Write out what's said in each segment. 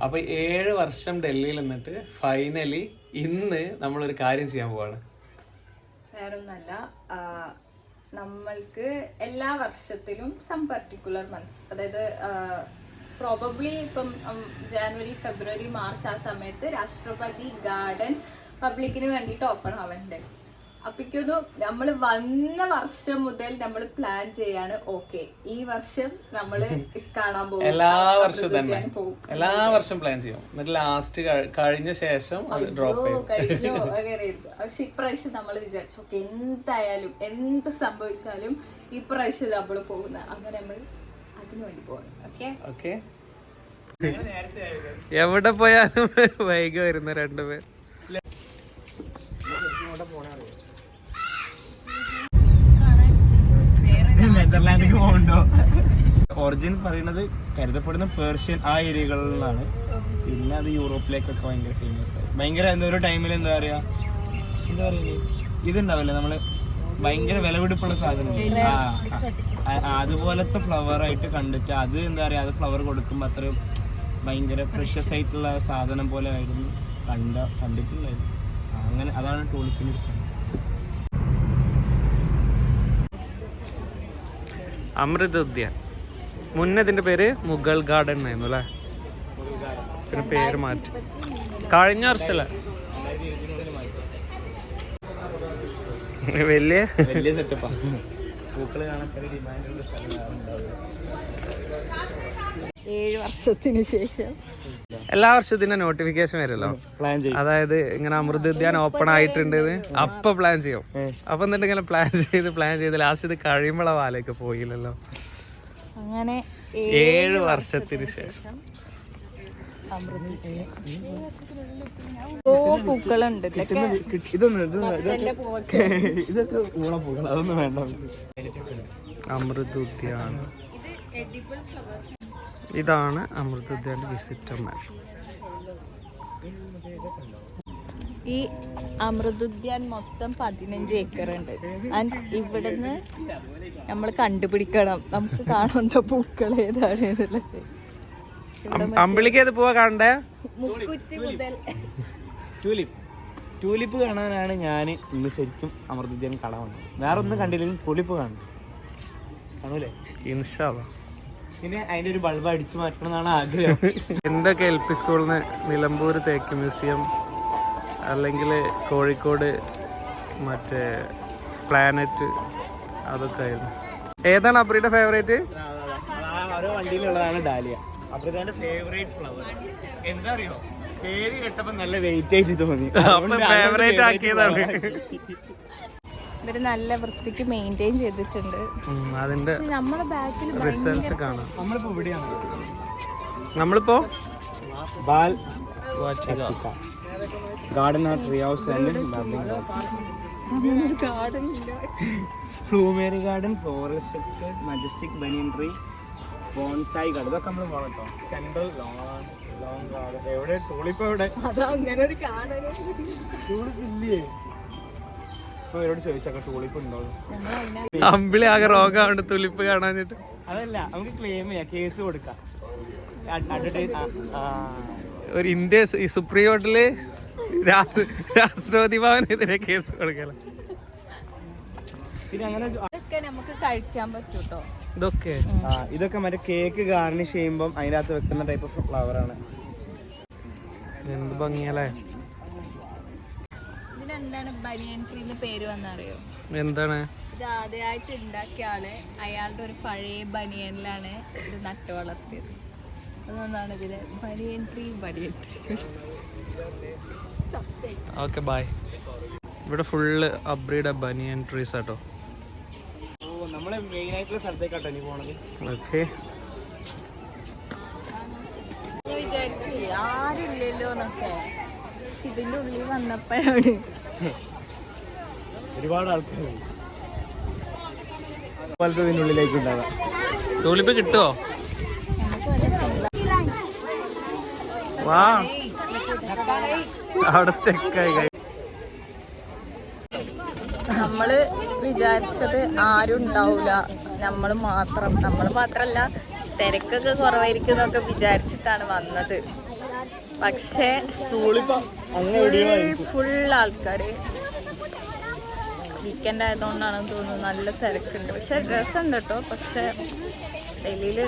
അപ്പൊ 7 വർഷം ഡൽഹിയിൽ നിന്നിട്ട് ഫൈനലി ഇന്ന് നമ്മളൊരു കാര്യം ചെയ്യാൻ പോവാണ്. വേറൊന്നല്ല, നമ്മൾക്ക് എല്ലാ വർഷത്തിലും സം പർട്ടിക്കുലർ മന്ത്സ്, അതായത് പ്രോബബ്ലി ഇപ്പം ജാനുവരി, ഫെബ്രുവരി, മാർച്ച് ആ സമയത്ത് രാഷ്ട്രപതി ഗാർഡൻ പബ്ലിക്കിന് വേണ്ടിയിട്ട് ഓപ്പൺ ആവുന്നുണ്ട്. അപ്പോഴേക്കൊന്നും നമ്മൾ വന്ന വർഷം മുതൽ നമ്മൾ പ്ലാൻ ചെയ്യാണ്. ഓക്കെ, ഈ വർഷം നമ്മൾ കാണാൻ പോകും. എല്ലാ വർഷവും തന്നെ എല്ലാ വർഷം പ്ലാൻ ചെയ്യും. എന്നിട്ട് ലാസ്റ്റ് കഴിഞ്ഞ ശേഷം അത് ഡ്രോപ്പ് ചെയ്യും. കഴിഞ്ഞു അങ്ങനെയായിരുന്നു. പക്ഷെ ഇപ്രാവശ്യം നമ്മൾ വിചാരിച്ചു ഓക്കെ, എന്തായാലും എന്ത് സംഭവിച്ചാലും ഇപ്രാവശ്യം നമ്മൾ പോകുന്ന, അങ്ങനെ നമ്മൾ അതിനു വേണ്ടി പോകുന്നു. ഓക്കെ, എവിടെ പോയാലും വൈകി വരുന്ന രണ്ടുപേർ. നെതർലാൻഡിലേക്ക് പോകുന്നുണ്ടോ? ഒറിജിൻ പറയുന്നത് കരുതപ്പെടുന്ന പേർഷ്യൻ ആ ഏരിയകളിലാണ്. പിന്നെ അത് യൂറോപ്പിലേക്കൊക്കെ ഭയങ്കര ഫേമസ് ആയി. ഭയങ്കര ഒരു ടൈമിൽ എന്താ പറയുക ഇതുണ്ടാവില്ല, നമ്മള് ഭയങ്കര വിലപിടിപ്പുള്ള സാധനം, അതുപോലത്തെ ഫ്ലവർ ആയിട്ട് കണ്ടിട്ട് അത് എന്താ പറയുക, അത് ഫ്ലവർ കൊടുക്കുമ്പോൾ അത്ര ഭയങ്കര പ്രഷ്യസ് ആയിട്ടുള്ള സാധനം പോലെ ആയിരുന്നു കണ്ടിട്ടുണ്ടായിരുന്നു. അങ്ങനെ അതാണ് ടൂളിപ്പിൻ്റെ ഒരു സാധനം. അമൃത ഉദ്യാൻ, മുന്നേ ഇതിന്റെ പേര് മുഗൾ ഗാർഡൻ ആയിരുന്നു അല്ലേ? പിന്നെ പേര് മാറ്റി കഴിഞ്ഞ വർഷമല്ല, വലിയ സെറ്റപ്പാ. പൂക്കള് കാണാൻ 7 വർഷത്തിന് ശേഷം എല്ലാ വർഷത്തിന്റെ നോട്ടിഫിക്കേഷൻ വരുമല്ലോ. അതായത് ഇങ്ങനെ അമൃത ഉദ്യാൻ ഓപ്പൺ ആയിട്ടുണ്ട് അപ്പൊ പ്ലാൻ ചെയ്യും. അപ്പൊ എന്നിട്ട് ഇങ്ങനെ പ്ലാൻ ചെയ്ത് ലാസ്റ്റ് ഇത് കഴിയുമ്പോഴാ വാലേക്ക് പോയില്ലല്ലോ. അങ്ങനെ 7 വർഷത്തിന് ശേഷം പൂക്കളുണ്ട്. ഇതൊക്കെ ഊണപ്പൂക്കൾ, അതൊന്നും വേണ്ട. അമൃത ഉദ്യാൻ, ഇതാണ് അമൃത ഉദ്യാന്റെ വിസിറ്റർ മാപ്പ്. ഈ അമൃതോദ്യാൻ മൊത്തം 15 ഏക്കർ ഉണ്ട്. ആൻഡ് ഇവിടുന്ന് നമ്മൾ കണ്ടുപിടിക്കണം നമുക്ക് കാണേണ്ട പൂക്കൾ ഏതാണ് എന്നുള്ളത്. അമ്പിളിക്ക് ഏത് പോവാ കാണണ്ടേ? മുക്കുറ്റി മുതൽ ട്യൂലിപ്പ് കാണാനാണ് ഞാൻ ഇന്ന് ശരിക്കും അമൃതോദ്യാൻ കാണാൻ വന്നത്. വേറെ ഒന്നും കണ്ടില്ലെങ്കിൽ ട്യൂലിപ്പ് കാണും. കാണൂലേ? ഇൻഷാ അല്ലാഹ്. പിന്നെ അതിന്റെ ഒരു ബൾബ് അടിച്ചു മാറ്റണം എന്നാണ് ആഗ്രഹം. എന്തൊക്കെ LP സ്കൂളിൽ നിന്ന് നിലമ്പൂർ തേക്ക് മ്യൂസിയം, അല്ലെങ്കിൽ കോഴിക്കോട് മറ്റേ പ്ലാനറ്റ്, അതൊക്കെ ആയിരുന്നു. ഏതാണ് അബ്രിയുടെ ഫേവറേറ്റ്? ഓരോ വണ്ടിയിലുള്ളതാണ് ഡാലിയ. അബ്രിയുടെ ഫേവറേറ്റ് ഫ്ലവർ എന്താ അറിയോ? പേര് കേട്ടപ്പോ നല്ല വെയിറ്റ് ആയിട്ട് തോന്നി, ഫേവറേറ്റ് ആക്കിയതാണ്. ഇവര് നല്ല വൃത്തിക്ക് മെയിൻറ്റെയിൻ ചെയ്തിട്ടുണ്ട്. അതിന്റെ നമ്മളെ ബാക്കിൽ റിസൾട്ട് കാണാം. നമ്മളിപ്പോ ഇവിടെയാണ്. നമ്മളിപ്പോ ബാൽ garden of tree house and plumeria garden, forest structure, majestic banyan tree, bonsai garden, ഇതൊക്കെ നമ്മൾ പോകണം കേട്ടോ. Central long garden. എവിടെ ടൂളിപ്പ്? എവിടെ ടൂളിപ്പ് ഇല്ലേ? ഇപ്പൊ ഇവരോട് ചോദിച്ചൊക്കെ ടൂളിപ്പ് ഉണ്ടോ? അമ്പിളി ആകെ രോഗമാണ് തുലിപ്പ് കാണാനിട്ട്. അതല്ല, നമുക്ക് ക്ലെയിം ചെയ്യാം, കേസ് കൊടുക്കാം. ഒരു ഇന്ത്യ സുപ്രീം കോർട്ടില് രാഷ്ട്രപതി ഭവനെതിരെ കേസ് കൊടുക്കല. പിന്നെ അങ്ങനെ നമുക്ക് കഴിക്കാൻ പറ്റൂട്ടോ. ഇതൊക്കെ മറ്റേ കേക്ക് ഗാർണിഷ് ചെയ്യുമ്പോൾ അതിനകത്ത് വെക്കുന്ന ടൈപ്പ് ഓഫ് ഫ്ലവർ ആണ്. എന്ത് ഭംഗിയല്ലേ. ഇതിനെന്താണ് ബനിയൻ ട്രീ എന്ന് പേര് വന്നറിയോ? എന്താണ് ഇത്? ആദ്യമായിട്ട് ഉണ്ടാക്കിയ ആള് അയാളുടെ ഒരു പഴയ ബനിയനിലാണ് ഇത് നട്ടു വളർത്തിയത്. അതുകൊണ്ടാണ് ഇതിന് ബനിയൻ ട്രീ. Okay bye. ഇവിടെ ഫുള്ള് അബ്രിയുടെ ബനിയൻ ട്രീസ് ആട്ടോ. നമ്മള് മെയിൻ ആയിട്ടുള്ള സ്ഥലത്തേക്കാട്ടോ ഇനി പോണത്. ഓക്കെ, വിചാരിച്ചു ആരില്ലല്ലോ എന്നൊക്കെ. ഇതിന്റെ ഉള്ളിൽ വന്നപ്പോഴാണ് ഒരുപാട് ആൾക്കാർ ഇതിന്റെ ഉള്ളിലേക്ക് ഉണ്ടാകാം. ടൂലിപ്പ് കിട്ടുമോ? വാ, അവിടെ സ്റ്റെക്കായി. നമ്മള് വിചാരിച്ചത് ആരും ഉണ്ടാവൂല, നമ്മൾ മാത്രമല്ല തിരക്കൊക്കെ കുറവായിരിക്കും എന്നൊക്കെ വിചാരിച്ചിട്ടാണ് വന്നത്. പക്ഷേ ഫുൾ ആൾക്കാര് വീക്കെൻഡ് ആയതുകൊണ്ടാണെന്ന് തോന്നുന്നു, നല്ല തിരക്കുണ്ട്. പക്ഷെ രസമുണ്ട് കേട്ടോ. പക്ഷെ ഡൽഹിയിൽ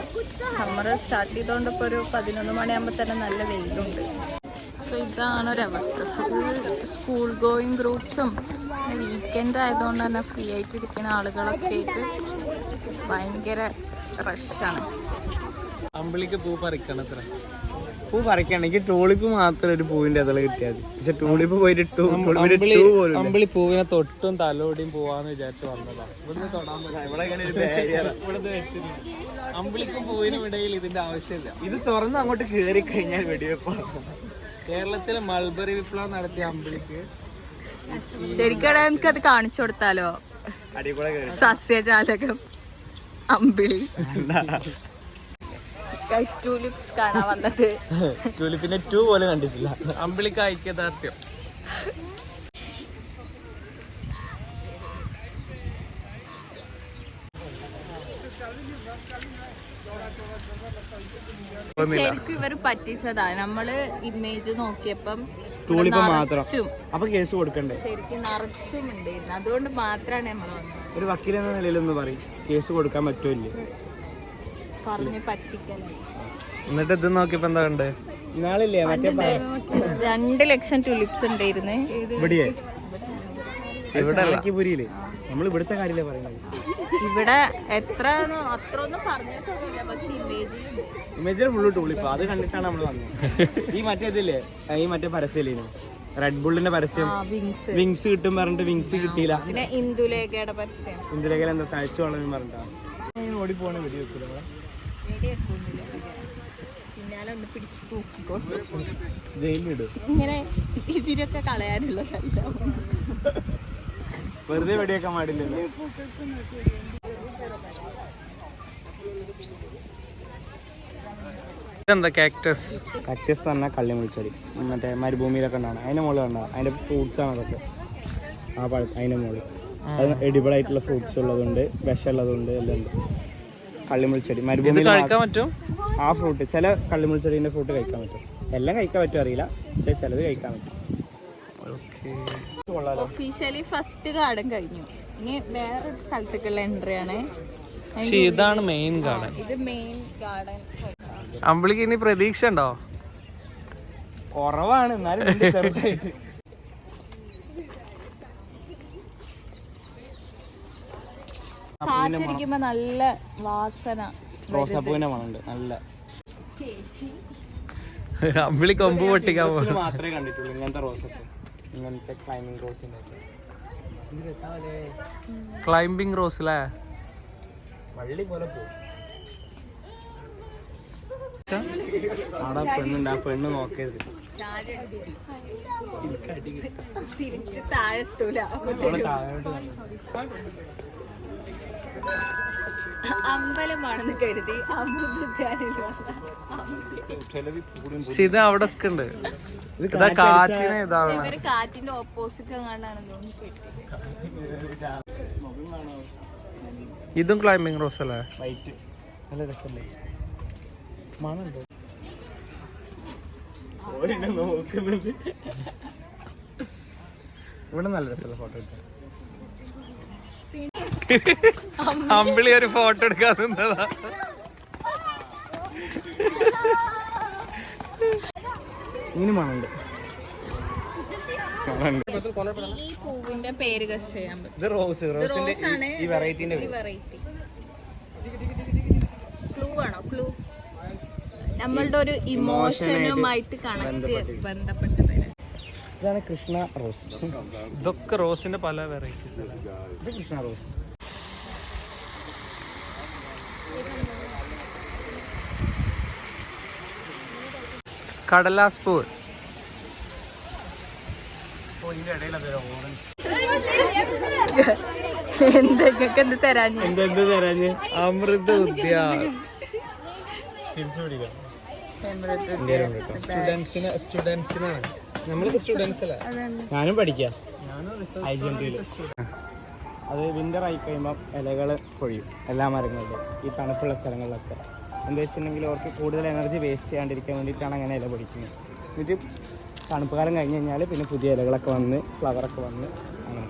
സമ്മർ സ്റ്റാർട്ട് ചെയ്തുകൊണ്ട് ഇപ്പോൾ ഒരു 11 മണിയാകുമ്പോൾ തന്നെ നല്ല വെയിലുണ്ട്. അപ്പോൾ ഇതാണ് ഒരവസ്ഥ. ഫുൾ സ്കൂൾ ഗോയിങ് ഗ്രൂപ്പ്സും വീക്കെൻഡ് ആയതുകൊണ്ട് തന്നെ ഫ്രീ ആയിട്ടിരിക്കുന്ന ആളുകളൊക്കെ ആയിട്ട് ഭയങ്കര റഷാണ്. അമ്പിളിക്ക് പൂ പറിക്കണം. പൂ പറിക്കണെങ്കിൽ ടൂളിപ്പ് മാത്രം ഒരു പൂവിന്റെ അതള കിട്ടിയാൽ മതി. പക്ഷെ ടൂളിപ്പ് പോയിട്ട് അമ്പിളി പൂവിനെ തൊട്ടും തലോടിയും പോവാന്ന് വിചാരിച്ച് വന്നതാണ്. ഇവിടുന്ന് തൊടാൻ ഇവിടുന്ന് വെച്ചിരുന്നു. അമ്പിളിക്കും പൂവിനും ഇടയിൽ ഇതിന്റെ ആവശ്യമില്ല. ഇത് തുറന്ന് അങ്ങോട്ട് കയറി കഴിഞ്ഞാൽ വെടിവെപ്പ. കേരളത്തിലെ മൾബറി വിപ്ലവം നടത്തിയ അമ്പിളിക്ക് ശരിക്കും നമുക്കത് കാണിച്ചു കൊടുത്താലോ? സസ്യജാലകം അമ്പിളി ടൂലിപ്സ് കാണാൻ വന്നത്. ടൂലിപ്പിന്റെ 2 പോലെ കണ്ടിട്ടില്ല. അമ്പിളിക്ക് ഐക്യദാർഢ്യം. ശരിക്കും ഇവർ പറ്റിച്ചതാ. നമ്മള് ഇമേജ് നോക്കിയപ്പം ടൂളിപ്പ് മാത്രം. അപ്പൊ കേസ് കൊടുക്കണ്ടേ? ശരിക്കും നിറച്ചും ഉണ്ടായിരുന്നു. അതുകൊണ്ട് മാത്രമാണ് നമ്മൾ വന്നത്. ഒരു വക്കീൽ എന്ന നിലയിലൊന്ന് പറയും, കേസ് കൊടുക്കാൻ പറ്റുമല്ലേ? പറഞ്ഞ് പറ്റിക്കല. എന്നിട്ട് ഇത് നോക്കിയപ്പോ എന്താ കണ്ട്? നാളില്ലേ മറ്റേ 2 ലക്ഷം ടുലിപ്സ് ഉണ്ടായിരുന്നേ. ഇവിടെ ചാലക്കിപുരിയില്. നമ്മൾ ഇവിടുത്തെ കാര്യമല്ലേ പറയുന്നത്. ഇവിടെ അത്രയൊന്നും പറഞ്ഞിട്ടില്ല. പക്ഷെ ഇമേജിൽ ഫുള്ള് ടൂളിപ്പ്. അത് കണ്ടിട്ടാണ് നമ്മൾ വന്നത്. ഈ മറ്റേ ഇതില്ലേ, ഈ മറ്റേ പരസ്യം റെഡ് ബുള്ളിന്റെ പരസ്യം, വിങ്സ് കിട്ടും പറഞ്ഞിട്ട് വിങ്സ് കിട്ടിയില്ല. ഇന്ദുലേഖയുടെ പരസ്യം. ഇന്ദുലേഖ എന്താ തഴച്ചു വളരും പറഞ്ഞിട്ടാണ് ഓടി പോണ വെടിവെക്കൂല. പിന്നാലെ ഒന്ന് പിടിച്ച് തൂക്കിക്കോ. ജയിലിലിടും. ഇങ്ങനെ ഇതിനൊക്കെ കളയാനുള്ളതല്ല. വെറുതെ വെടിവെക്കാൻ പാടില്ലല്ലോ. എന്താ കാക്ടസ്? കാക്ടസ് പറഞ്ഞാൽ കള്ളിമുൾച്ചെടി. മറ്റേ മരുഭൂമിയിലൊക്കെ ഉണ്ടാണ്. അതിൻ്റെ മുകളിൽ ഉണ്ടാകും. അതിൻ്റെ ഫ്രൂട്ട്സ് ആണ് അതൊക്കെ. ആ പഴം അതിൻ്റെ മുകളിൽ അത് എഡിബിൾ ആയിട്ടുള്ള ഫ്രൂട്ട്സ് ഉള്ളതുണ്ട്, വിഷമുള്ളതുണ്ട്, എല്ലാം ഉണ്ട്. കള്ളിമുൾച്ചെടി മരുഭൂമിയിൽ കഴിക്കാൻ പറ്റും. ആ ഫ്രൂട്ട് ചില കള്ളിമുൾച്ചെടീൻ്റെ ഫ്രൂട്ട് കഴിക്കാൻ പറ്റും. എല്ലാം കഴിക്കാൻ പറ്റും അറിയില്ല, പക്ഷെ ചിലത് കഴിക്കാൻ പറ്റും. ഒഫീഷ്യലി ഫസ്റ്റ് ഗാർഡൻ കഴിഞ്ഞു. ഇനി വേറെ സ്ഥലത്തേക്കുള്ള എൻട്രി ആണ്. ഇതാണ് മെയിൻ ഗാർഡൻ. ഇത് മെയിൻ ഗാർഡൻ. അമ്പിളിക്ക് ഇനി പ്രതീക്ഷ ഉണ്ടോ? കുറവാണ്, എന്നാലും ചെറുതായിട്ട്. കാറ്റടിക്കുമ്പോ നല്ല വാസന. റോസാപ്പൂവിന്റെ മണമുണ്ട് നല്ല. അമ്പിളി കൊമ്പ് പൊട്ടിക്കാൻ മാത്രമേ കണ്ടിട്ടുള്ളൂ ഇങ്ങനത്തെ റോസപ്പൂ. ഇങ്ങനത്തെ ക്ലൈമ്പിംഗ് റോസിന്റെ ക്ലൈമ്പിംഗ് റോസ് അല്ലേ? വള്ളി പോലെ പോകും. അവിടെ പെണ്ണുണ്ട്, ആ പെണ്ണ് നോക്കരുത്. തിരിച്ച് താഴെത്തൂല. അമ്പലമാണെന്ന് കരുതി ഇത് അവിടെ ഒക്കെ ഉണ്ട്. കാറ്റിനെ ഇതാണ്. കാറ്റിന്റെ ഓപ്പോസിറ്റ് എങ്ങാണ്ടാണ്. ഇതും ക്ലൈമ്പിംഗ് റോസ് അല്ലേ? വൈറ്റ് നല്ല രസമല്ലേ? മണുണ്ടോ? നോക്കുന്നുണ്ട്. ഇവിടെ നല്ല രസമല്ല ഫോട്ടോ എടുക്കാൻ. അമ്പിളി ഒരു ഫോട്ടോ എടുക്കാൻ നിന്നതാ. ഇങ്ങനെ മണുണ്ട്. ഈ പൂവിന്റെ പേര് ഗസ് ചെയ്യാൻ പറ്റും. ഇത് റോസ്. റോസിന്റെ ഈ വെറൈറ്റിന്റെ ക്ലൂ ആണോ? ക്ലൂ നമ്മളുടെ ഒരു ഇമോഷനുമായിട്ട് കണക്ട് ബന്ധപ്പെട്ട പേര്. ഇതാണ് കൃഷ്ണ റോസ്. ഇതൊക്കെ റോസിന്റെ പല വെറൈറ്റീസ്. ഇത് കൃഷ്ണ റോസ്. കടലാസ് പൂവ്. എന്തൊക്കെ തരാഞ്ഞ് അമൃത ഉദ്യാൻ. സ്റ്റുഡൻസിനാണ്. നമ്മളൊക്കെ സ്റ്റുഡൻസ് അല്ലേ? ഞാനും പഠിക്കാം. അത് വിന്റർ ആയി കഴിയുമ്പോൾ ഇലകൾ പൊഴിയും എല്ലാ മരങ്ങളിലും, ഈ തണുപ്പുള്ള സ്ഥലങ്ങളിലൊക്കെ. എന്താ വെച്ചിട്ടുണ്ടെങ്കിൽ അവർക്ക് കൂടുതൽ എനർജി വേസ്റ്റ് ചെയ്യാണ്ടിരിക്കാൻ വേണ്ടിയിട്ടാണ് അങ്ങനെ ഇല പൊടിക്കുന്നത്. എന്നിട്ട് തണുപ്പ് കാലം കഴിഞ്ഞ് കഴിഞ്ഞാൽ പിന്നെ പുതിയ ഇലകളൊക്കെ വന്ന് ഫ്ലവറൊക്കെ വന്ന് അങ്ങനെ.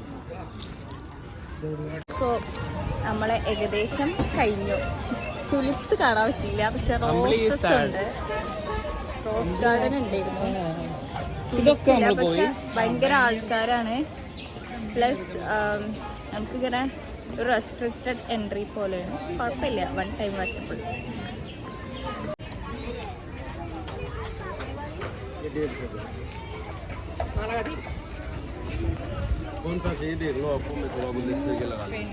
സോ നമ്മളെ ഏകദേശം കഴിഞ്ഞു. തുലിപ്സ് കാണാൻ പറ്റില്ല, പക്ഷെ റോസസ് ഉണ്ട്. റോസ് ഗാർഡൻ ഉണ്ടായിരുന്നു. ഇതൊക്കെ നമ്മൾ പക്ഷെ ഭയങ്കര ആൾക്കാരാണ്. പ്ലസ് നമുക്കിങ്ങനെ ഒരു റെസ്ട്രിക്റ്റഡ് എൻട്രി പോലെയാണ്. കുഴപ്പമില്ല, വൺ ടൈം വച്ചപ്പോൾ. कौन सा चाहिए देख लो आपको, मैं थोड़ा बहुत लिस्ट करके लगा दूँ।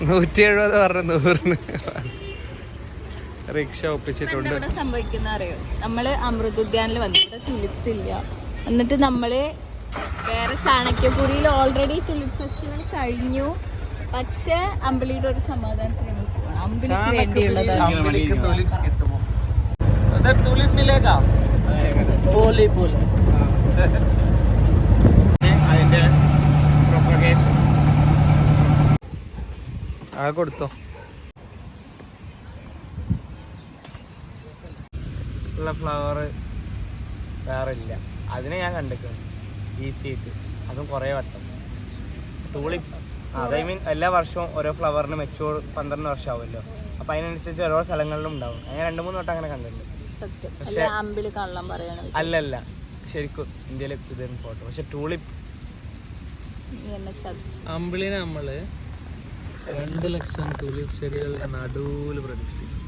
$170 100 റിക്ഷ ഒപ്പിച്ചിട്ടുണ്ട്. ഇവിടെ സംഭവിക്കുന്ന അറിയോ, നമ്മള് അമൃത് ഉദ്യാനിൽ വന്നിട്ട് തുലിപ്സ് ഇല്ല. എന്നിട്ട് നമ്മള് വേറെ ചാണക്യപുരിയിൽ ഓൾറെഡി തുലിപ് ഫെസ്റ്റിവൽ കഴിഞ്ഞു. പക്ഷെ അമ്പിളിയുടെ ഒരു സമാധാനത്തിന് നമുക്ക് പോകണം. അമ്പിളിക്ക് വേണ്ടിയുള്ളതാണ്. അമ്പിളിക്ക് തുലിപ്സ് കിട്ടുമോ? തുലിപ് മിലേഗാ? അതിൻ്റെ പ്രൊപ്പഗേഷൻ ആ കൊടുത്തോ. ഉള്ള ഫ്ലവർ വേറെ ഇല്ല. അതിനെ ഞാൻ കണ്ടിട്ടുണ്ട് ഈസി ആയിട്ട്, അതും കുറേ വട്ടം. ടൂളിപ്പ് ഐ മീൻ എല്ലാ വർഷവും ഓരോ ഫ്ലവറിന് മെച്ചൂർ 12 വർഷം ആവുമല്ലോ. അപ്പം അതിനനുസരിച്ച് ഓരോ സ്ഥലങ്ങളിലും ഉണ്ടാവും. ഞാൻ 2-3 വട്ടം അങ്ങനെ കണ്ടിട്ടുണ്ട്. പക്ഷേ അമ്പിളി കള്ളം പറയണത് അല്ലല്ല, ശരിക്കും ഇന്ത്യയിലെ ഇതൊരു ഫോട്ടോ. പക്ഷെ ടൂളിപ്പ് അമ്പിളിനെ നമ്മള് 2 ലക്ഷം തുലിപ് ചെടികളുടെ നടുവിൽ പ്രതിഷ്ഠിക്കും.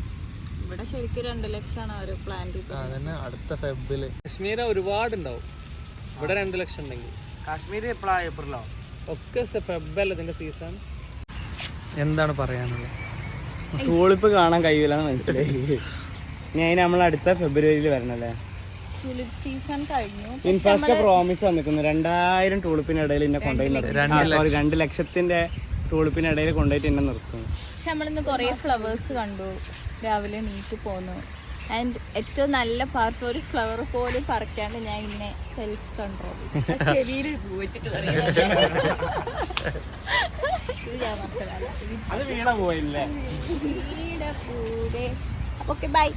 ഇവിടെ ശരിക്കും 2 ലക്ഷമാണ് അവർ പ്ലാൻ ചെയ്തത്. അതന്നെ അടുത്ത ഫെബില്. കാശ്മീർ ഒരുപാടുണ്ടാവും. ഇവിടെ 2 ലക്ഷം ഉണ്ടെങ്കിൽ കാശ്മീർ എപ്പോഴാണ്? ഏപ്രിലോ? ഒക്കെ ഫെബല്ലേ ഇതിന്റെ സീസൺ. എന്താണ് പറയാനുള്ളത്? ടൂളിപ്പ് കാണാൻ കഴിയില്ലെന്ന് മനസ്സിലായി. ഇനി അതിന് നമ്മൾ അടുത്ത ഫെബ്രുവരിയിൽ വരണല്ലേ. തുലിപ് സീസൺ കഴിഞ്ഞു. ഇൻഫാസ്ക പ്രോമിസ് വന്നിരിക്കുന്നു 2000 ടൂളിപ്പിനിടയിൽ എന്നെ കൊണ്ടുപോയി 2 ലക്ഷത്തിന്റെ ടൂളിപ്പിനിടയിൽ കൊണ്ടുപോയിട്ട് എന്നെ നിർത്തുന്നു. പക്ഷെ നമ്മളിന്ന് കുറേ ഫ്ലവേഴ്സ് കണ്ടു. രാവിലെ നീറ്റ് പോന്നു. ആൻഡ് ഏറ്റവും നല്ല പാർട്ട്, ഒരു ഫ്ലവർ പോലും പറിക്കാണ്ട് ഞാൻ ഇന്നെ സെൽഫ് കൺട്രോൾ അത് വീണ പോയില്ലേ? Okay bye.